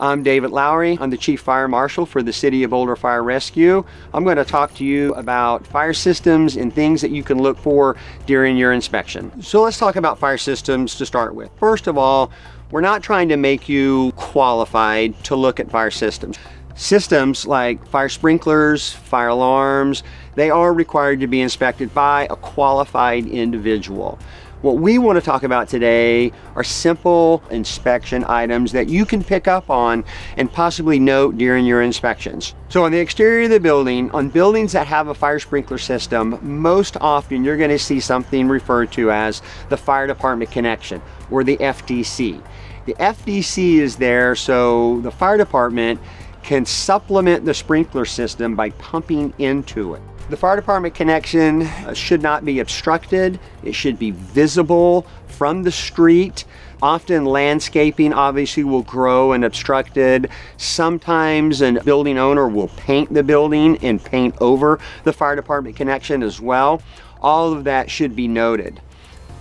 I'm David Lowrey. I'm the Chief Fire Marshal for the City of Boulder Fire Rescue. I'm going to talk to you about fire systems and things that you can look for during your inspection. So let's talk about fire systems to start with. First of all, we're not trying to make you qualified to look at fire systems. Systems like fire sprinklers, fire alarms, they are required to be inspected by a qualified individual. What we want to talk about today are simple inspection items that you can pick up on and possibly note during your inspections. So on the exterior of the building, on buildings that have a fire sprinkler system, most often you're going to see something referred to as the fire department connection, or the FDC. The FDC is there so the fire department can supplement the sprinkler system by pumping into it. The fire department connection should not be obstructed. It should be visible from the street. Often landscaping obviously will grow and obstruct it. Sometimes a building owner will paint the building and paint over the fire department connection as well. All of that should be noted.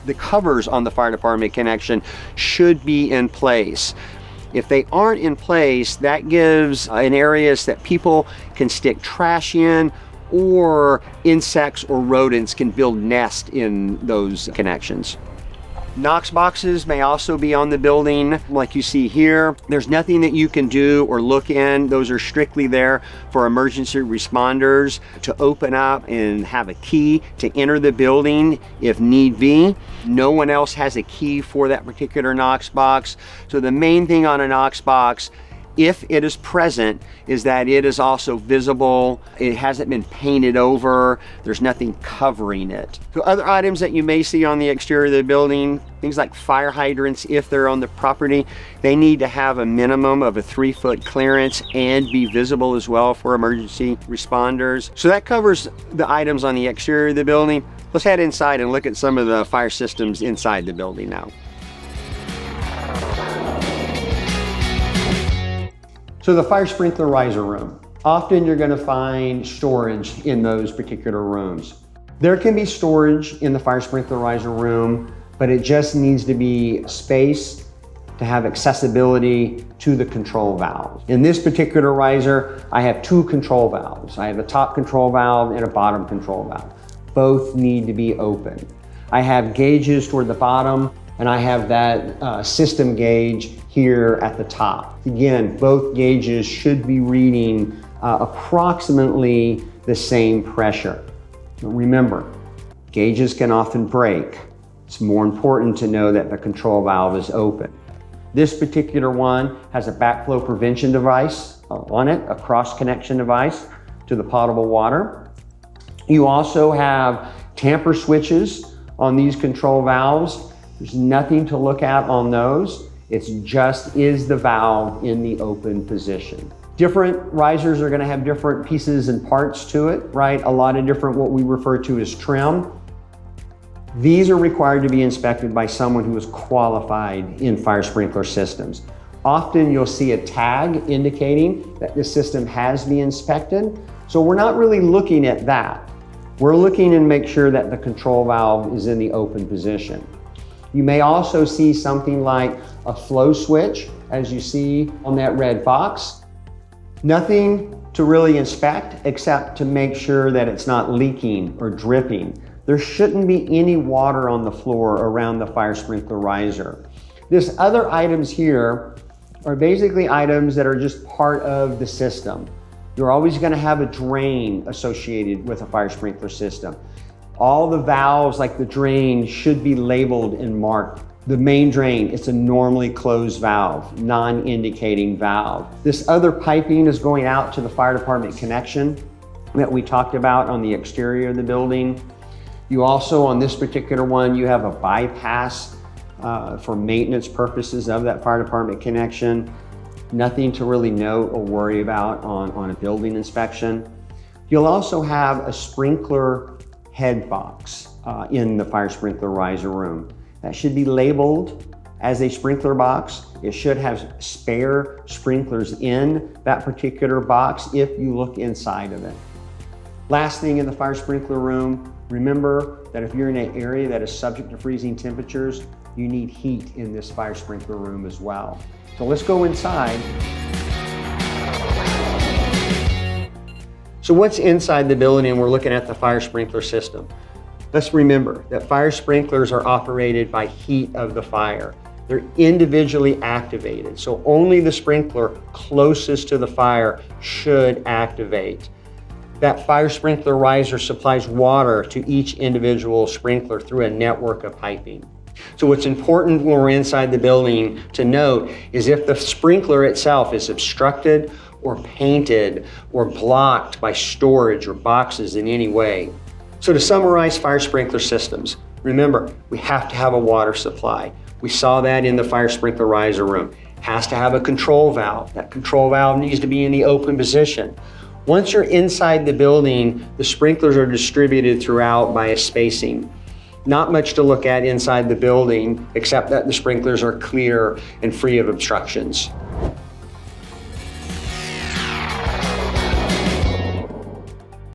The covers on the fire department connection should be in place. If they aren't in place, that gives in areas that people can stick trash in, or insects or rodents can build nests in those connections. Knox boxes may also be on the building, like you see here. There's nothing that you can do or look in. Those are strictly there for emergency responders to open up and have a key to enter the building if need be. No one else has a key for that particular Knox box. So the main thing on a Knox box, if it is present, is that it is also visible. It hasn't been painted over. There's nothing covering it. So other items that you may see on the exterior of the building, things like fire hydrants, if they're on the property, they need to have a minimum of a 3-foot clearance and be visible as well for emergency responders. So that covers the items on the exterior of the building. Let's head inside and look at some of the fire systems inside the building now. So the fire sprinkler riser room. Often you're going to find storage in those particular rooms. There can be storage in the fire sprinkler riser room, but it just needs to be space to have accessibility to the control valve. In this particular riser, I have 2 control valves. I have a top control valve and a bottom control valve. Both need to be open. I have gauges toward the bottom, and I have that system gauge here at the top. Again, both gauges should be reading approximately the same pressure. But remember, gauges can often break. It's more important to know that the control valve is open. This particular one has a backflow prevention device on it, a cross connection device to the potable water. You also have tamper switches on these control valves. There's nothing to look at on those. It's just, is the valve in the open position? Different risers are going to have different pieces and parts to it, right? A lot of different, what we refer to as trim. These are required to be inspected by someone who is qualified in fire sprinkler systems. Often you'll see a tag indicating that the system has been inspected. So we're not really looking at that. We're looking and make sure that the control valve is in the open position. You may also see something like a flow switch, as you see on that red box. Nothing to really inspect except to make sure that it's not leaking or dripping. There shouldn't be any water on the floor around the fire sprinkler riser. This other items here are basically items that are just part of the system. You're always going to have a drain associated with a fire sprinkler system. All the valves, like the drain, should be labeled and marked. The main drain, it's a normally closed valve, non-indicating valve. This other piping is going out to the fire department connection that we talked about on the exterior of the building. You also, on this particular one, you have a bypass for maintenance purposes of that fire department connection. Nothing to really note or worry about on a building inspection. You'll also have a sprinkler head box in the fire sprinkler riser room. That should be labeled as a sprinkler box. It should have spare sprinklers in that particular box if you look inside of it. Last thing in the fire sprinkler room, remember that if you're in an area that is subject to freezing temperatures, you need heat in this fire sprinkler room as well. So let's go inside So what's inside the building, and we're looking at the fire sprinkler system. Let's remember that fire sprinklers are operated by heat of the fire. They're individually activated, so only the sprinkler closest to the fire should activate. That fire sprinkler riser supplies water to each individual sprinkler through a network of piping. So what's important when we're inside the building to note is if the sprinkler itself is obstructed or painted or blocked by storage or boxes in any way. So to summarize fire sprinkler systems, remember, we have to have a water supply. We saw that in the fire sprinkler riser room. Has to have a control valve. That control valve needs to be in the open position. Once you're inside the building, the sprinklers are distributed throughout by a spacing. Not much to look at inside the building, except that the sprinklers are clear and free of obstructions.